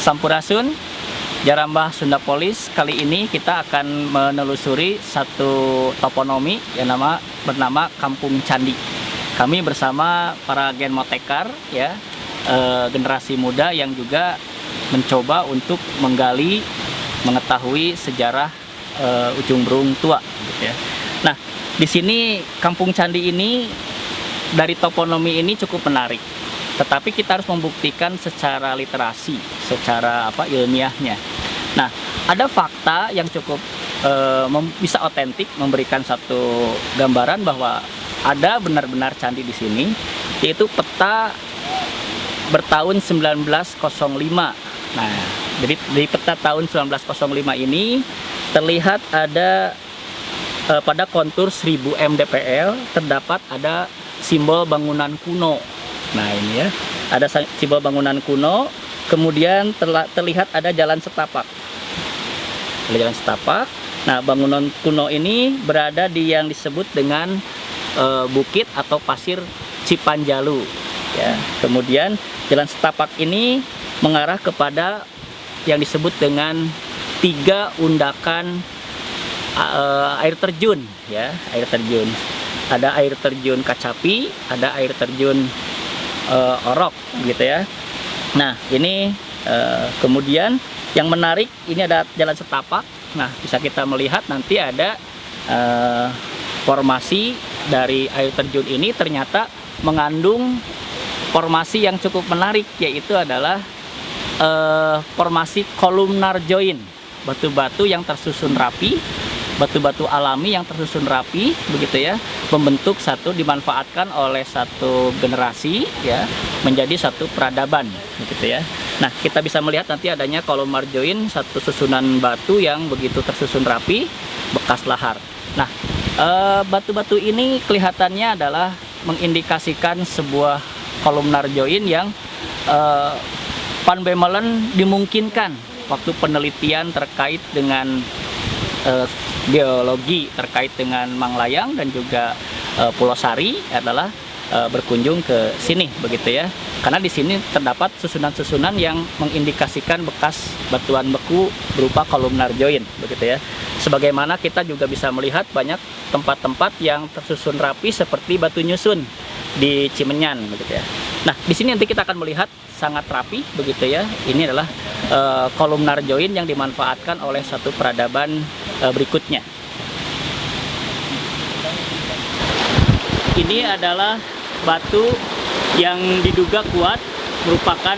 Sampurasun, Jarambah Sunda Polis. Kali ini kita akan menelusuri satu toponomi yang bernama Kampung Candi. Kami bersama para genmotekar, ya, generasi muda yang juga mencoba untuk menggali, mengetahui sejarah Ujung Berung tua, gitu ya. Nah, di sini Kampung Candi ini dari toponomi ini cukup menarik. Tetapi kita harus membuktikan secara literasi, secara ilmiahnya. Nah, ada fakta yang cukup bisa otentik memberikan satu gambaran bahwa ada benar-benar candi di sini, yaitu peta bertahun 1905. Nah, jadi di peta tahun 1905 ini terlihat ada pada kontur 1000 mdpl terdapat ada simbol bangunan kuno. Nah, ini ya, ada simbol bangunan kuno, kemudian terlihat ada jalan setapak. Ada jalan setapak. Nah, bangunan kuno ini berada di yang disebut dengan bukit atau pasir Cipanjalu, ya. Kemudian jalan setapak ini mengarah kepada yang disebut dengan 3 undakan air terjun, ya, air terjun. Ada air terjun Kacapi, ada air terjun Orok, gitu ya. Nah, ini kemudian yang menarik ini ada jalan setapak. Nah, bisa kita melihat nanti ada formasi dari air terjun ini ternyata mengandung formasi yang cukup menarik, yaitu adalah formasi columnar join, batu-batu yang tersusun rapi, batu-batu alami yang tersusun rapi, begitu ya, membentuk satu, dimanfaatkan oleh satu generasi, ya, menjadi satu peradaban, begitu ya. Nah, kita bisa melihat nanti adanya columnar join, satu susunan batu yang begitu tersusun rapi, bekas lahar. Nah, batu-batu ini kelihatannya adalah mengindikasikan sebuah columnar join yang Van Bemmelen dimungkinkan waktu penelitian terkait dengan geologi terkait dengan Manglayang dan juga Pulau Sari adalah berkunjung ke sini, begitu ya. Karena di sini terdapat susunan-susunan yang mengindikasikan bekas batuan beku berupa columnar join, begitu ya. Sebagaimana kita juga bisa melihat banyak tempat-tempat yang tersusun rapi seperti batu nyusun di Cimenyan, begitu ya. Nah, di sini nanti kita akan melihat sangat rapi, begitu ya. Ini adalah columnar join yang dimanfaatkan oleh satu peradaban berikutnya. Ini adalah batu yang diduga kuat merupakan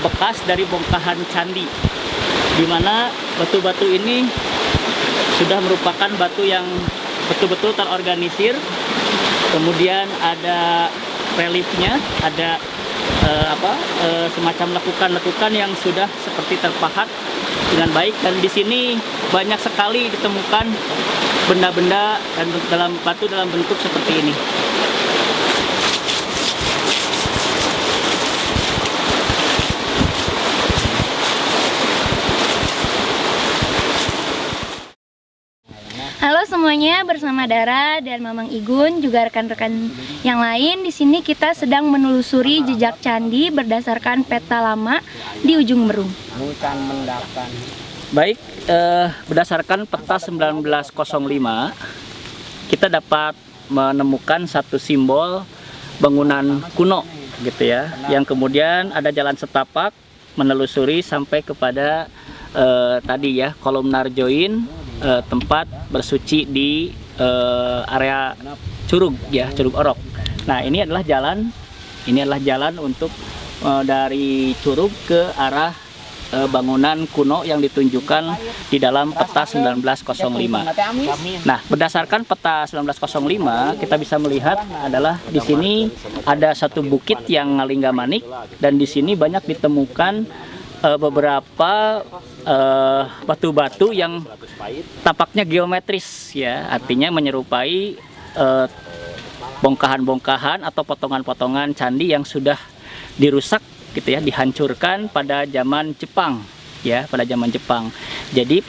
bekas dari bongkahan candi, di mana batu-batu ini sudah merupakan batu yang betul-betul terorganisir. Kemudian ada reliefnya, ada semacam lekukan-lekukan yang sudah seperti terpahat dengan baik, dan di sini banyak sekali ditemukan benda-benda dan dalam batu dalam bentuk seperti ini. Halo semuanya, bersama Dara dan Mamang Igun juga rekan-rekan yang lain. Di sini kita sedang menelusuri jejak candi berdasarkan peta lama di Ujung Berung. Baik, berdasarkan peta 1905 kita dapat menemukan satu simbol bangunan kuno, gitu ya, yang kemudian ada jalan setapak menelusuri sampai kepada tadi ya, columnar join, tempat bersuci di area Curug, ya, Curug Orok. Nah, ini adalah jalan untuk dari Curug ke arah bangunan kuno yang ditunjukkan di dalam peta 1905. Nah, berdasarkan peta 1905 kita bisa melihat adalah di sini ada satu bukit yang Ngalingga-Manik, dan di sini banyak ditemukan beberapa batu-batu yang tampaknya geometris, ya, artinya menyerupai bongkahan-bongkahan atau potongan-potongan candi yang sudah dirusak, gitu ya, dihancurkan pada zaman Jepang, ya, pada zaman Jepang. Jadi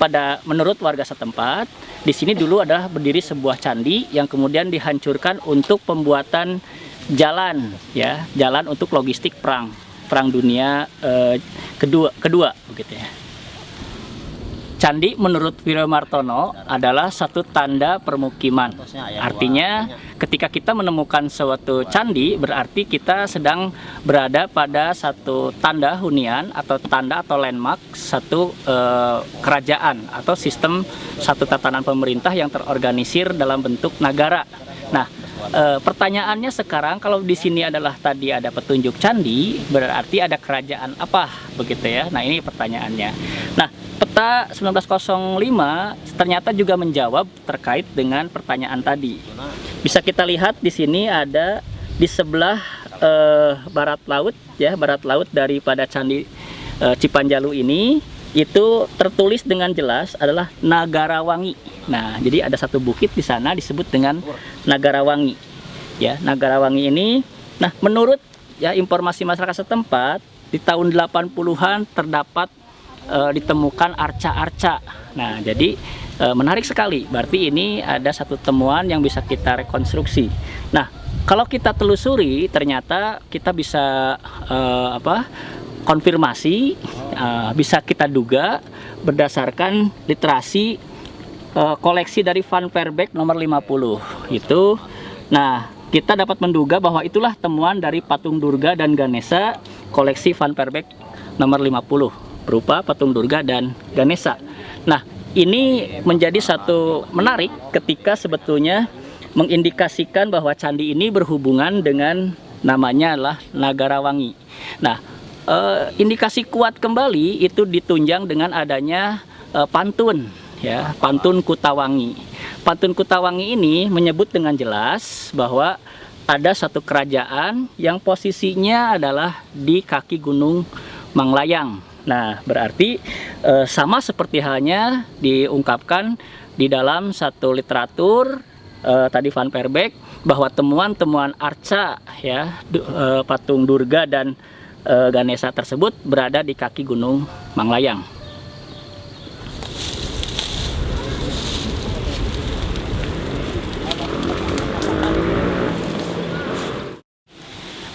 menurut warga setempat, di sini dulu adalah berdiri sebuah candi yang kemudian dihancurkan untuk pembuatan jalan, ya, jalan untuk logistik perang Dunia kedua begitu ya. Candi menurut Wiryomartono adalah satu tanda permukiman. Artinya ketika kita menemukan suatu candi berarti kita sedang berada pada satu tanda hunian atau tanda atau landmark satu kerajaan atau sistem satu tatanan pemerintah yang terorganisir dalam bentuk negara. Nah, pertanyaannya sekarang kalau di sini adalah tadi ada petunjuk candi, berarti ada kerajaan apa begitu ya. Nah, ini pertanyaannya. Nah, peta 1905 ternyata juga menjawab terkait dengan pertanyaan tadi. Bisa kita lihat di sini ada di sebelah barat laut ya, barat laut daripada Candi Cipanjalu ini itu tertulis dengan jelas adalah Nagarawangi. Nah, jadi ada satu bukit di sana disebut dengan Nagarawangi. Ya, Nagarawangi ini, nah menurut ya informasi masyarakat setempat di tahun 80-an terdapat ditemukan arca-arca. Nah, jadi menarik sekali. Berarti ini ada satu temuan yang bisa kita rekonstruksi. Nah, kalau kita telusuri, ternyata kita bisa konfirmasi, bisa kita duga berdasarkan literasi koleksi dari Van Verbeek nomor 50 itu. Nah, kita dapat menduga bahwa itulah temuan dari patung Durga dan Ganesha koleksi Van Verbeek nomor 50 berupa patung Durga dan Ganesha. Nah, ini menjadi satu menarik ketika sebetulnya mengindikasikan bahwa candi ini berhubungan dengan namanya adalah Nagarawangi. Nah, indikasi kuat kembali itu ditunjang dengan adanya pantun ya, pantun Kutawangi. Pantun Kutawangi ini menyebut dengan jelas bahwa ada satu kerajaan yang posisinya adalah di kaki Gunung Manglayang. Nah, berarti sama seperti halnya diungkapkan di dalam satu literatur tadi Van Verbeek bahwa temuan-temuan arca ya patung Durga dan Ganesha tersebut berada di kaki Gunung Manglayang.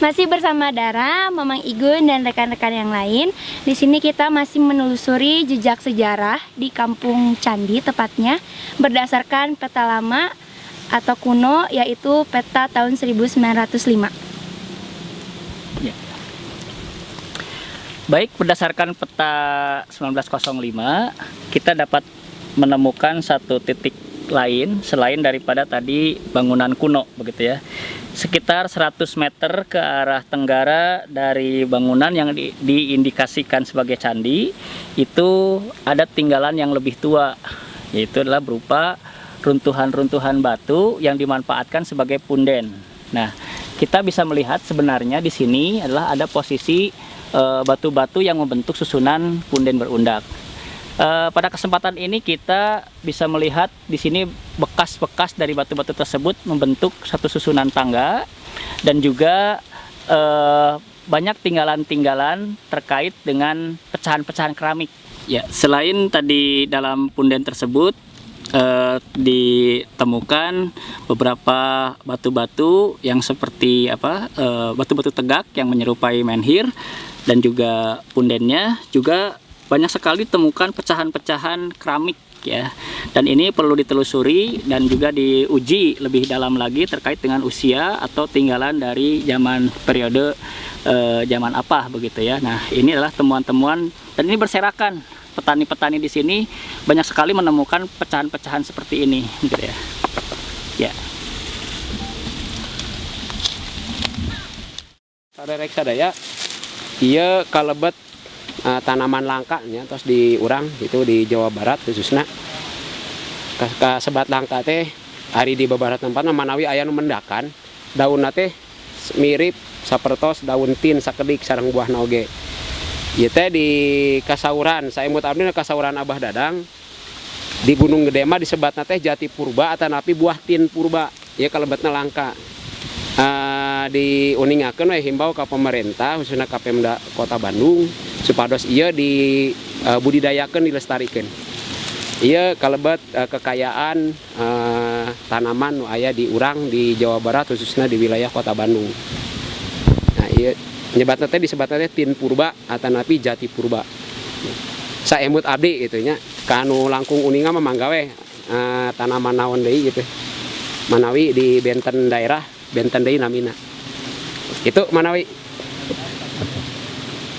Masih bersama Dara, Mamang Igun dan rekan-rekan yang lain. Di sini kita masih menelusuri jejak sejarah di Kampung Candi tepatnya berdasarkan peta lama atau kuno yaitu peta tahun 1905. Ya. Baik, berdasarkan peta 1905 kita dapat menemukan satu titik lain selain daripada tadi bangunan kuno begitu ya. Sekitar 100 meter ke arah tenggara dari bangunan yang diindikasikan sebagai candi itu ada tinggalan yang lebih tua, yaitu adalah berupa runtuhan-runtuhan batu yang dimanfaatkan sebagai punden. Nah, kita bisa melihat sebenarnya di sini adalah ada posisi batu-batu yang membentuk susunan punden berundak. Pada kesempatan ini kita bisa melihat di sini bekas-bekas dari batu-batu tersebut membentuk satu susunan tangga dan juga banyak tinggalan-tinggalan terkait dengan pecahan-pecahan keramik. Ya, selain tadi dalam punden tersebut ditemukan beberapa batu-batu yang seperti batu-batu tegak yang menyerupai menhir dan juga pundennya juga banyak sekali ditemukan pecahan-pecahan keramik ya, dan ini perlu ditelusuri dan juga diuji lebih dalam lagi terkait dengan usia atau tinggalan dari zaman periode zaman apa begitu ya. Nah, ini adalah temuan-temuan dan ini berserakan. Petani-petani di sini banyak sekali menemukan pecahan-pecahan seperti ini gitu ya. Ya. Sadaya iya kalebet tanaman langkanya terus di urang itu di Jawa Barat khususnya kasebat langka teh hari di beberapa tempat manawi aya nu mendakan daun teh mirip sapertos daun tin sakedik sareng buah oge. Ieu teh di Kasauran, saemut abdi na Kasauran Abah Dadang di Gunung Gede mah disebatna teh Jati Purba atanapi buah tin purba. Ieu kalebetna langka. Diuningakeun we himbau ka pemerintah khususnya ka Pemda Kota Bandung supados ieu di budidayakeun dilestarikeun. Ieu kalebet kekayaan tanaman nu aya di urang di Jawa Barat khususnya di wilayah Kota Bandung. Nah, ieu nyebatna teh disebatna teh Tin Purba atanapi Jati Purba. Saembut abdi gitu nya. Kanu langkung uninga mah manggawe tanaman naon deui gitu. Manawi di benten daerah, benten deui namina. Itu Manawi.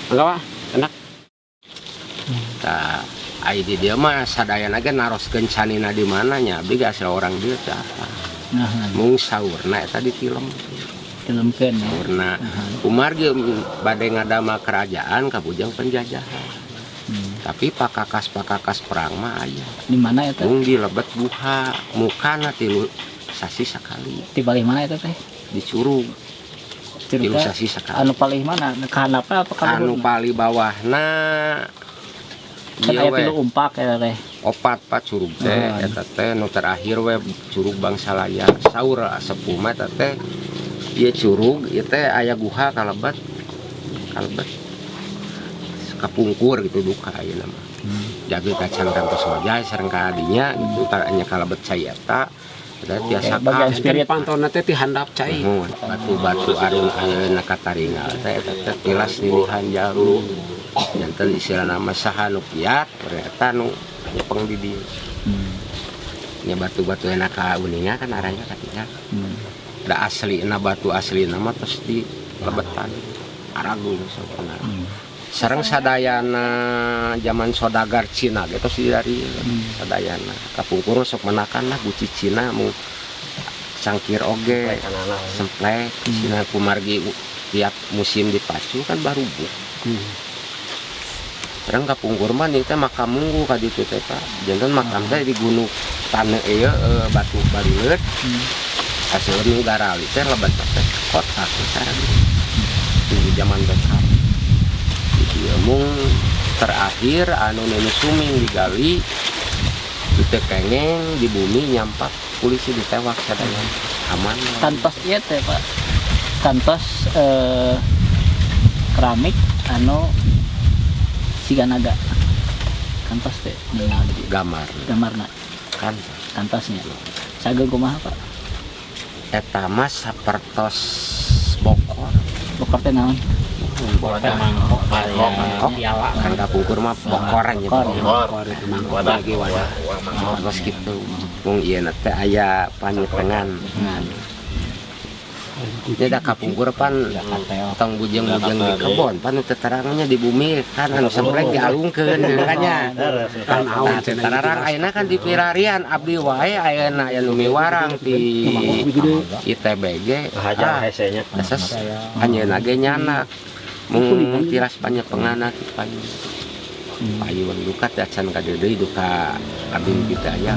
Mangga enak. Tah ai di dia mah sadayana ge naroskeun canina di mananya abdi ge asal orang dieu teh apa. Nah, Mung saurna eta di film. filmkeun. Saurna Umar ge bade ngadama kerajaan ka bujang penjajahan. Tapi pakakas perang mah aya. Di mana eta? Mung di lebet buha, mukana tilu sasi sakali Di balik mana eta teh? di Curug. Tilu Cerita sasi sakali. anu paling mana? Ka handapna apa ka Anu luhurna? pali bawahna Kan ieu aya we. 3 umpak eta teh. Opat Pak Curug teh Oh. eta teh nu terakhir we Curug Bangsalaya saur sepuh mah eta teh ieu Curug ieu teh aya guha kalebet kapungkur gitu duka ayeuna mah jaga kacang kantos wajah sareng ka adinya gitu taranya kalebet cai eta eta tiasa bagian ka spirit. Pantona teh ti handap cai. batu-batu anu ayeuna kataringal teh eta teh tilas lilihan jarum janten istilah nama saha nu kiat ternyata nu nyepeng di dieu. Nya batu-batu enak ka uninga kan aranya katinya. Da aslina batu aslina mah terus di lebetan aragung sampurna. Sareng sadayana zaman saudagar Cina gitu sih dari sadayana kapungkur sok menakan lah buci Cina mau cangkir oge semplek Cina kumargi tiap musim dipacu kan baru bu. Sareng kapungkur mah nih teh makam munggu ka ditu teh Pak. Janten makam teh di gunung tane ieu batu balieur. Hasilna garali teh lebat teh kota sareng di zaman Beckham. Ieu mung terakhir anu nenek suming digali ditekengeng di bumi nyampak polisi ditewak sadaya aman. Kantos ieu teh Pak. Kantos keramik anu Siganaga. Kantos teh ningali di gamarna Kan kantosnya. Sageung kumaha Pak? eta mah sapertos bokor. Bokor teh naon? Mangkok kan kapungkur mah bokoran nya Bokor. mangkok lagi wadah terus gitu mung ieu teh aya panyetengan dia da kapungkur pan tong bujeng-bujeng di kebon pan teu terangnya di bumi kan anu semprek dialungkeun kan nya kan aun tararang ayeuna kan di pirarian abdi wae ayeuna aya nu miwarang di ITBG hajar hesenya asas anjeunna ge nyanak mung tiras panyepengana ti payu payun duka teh can ka deui duka abdi bidaya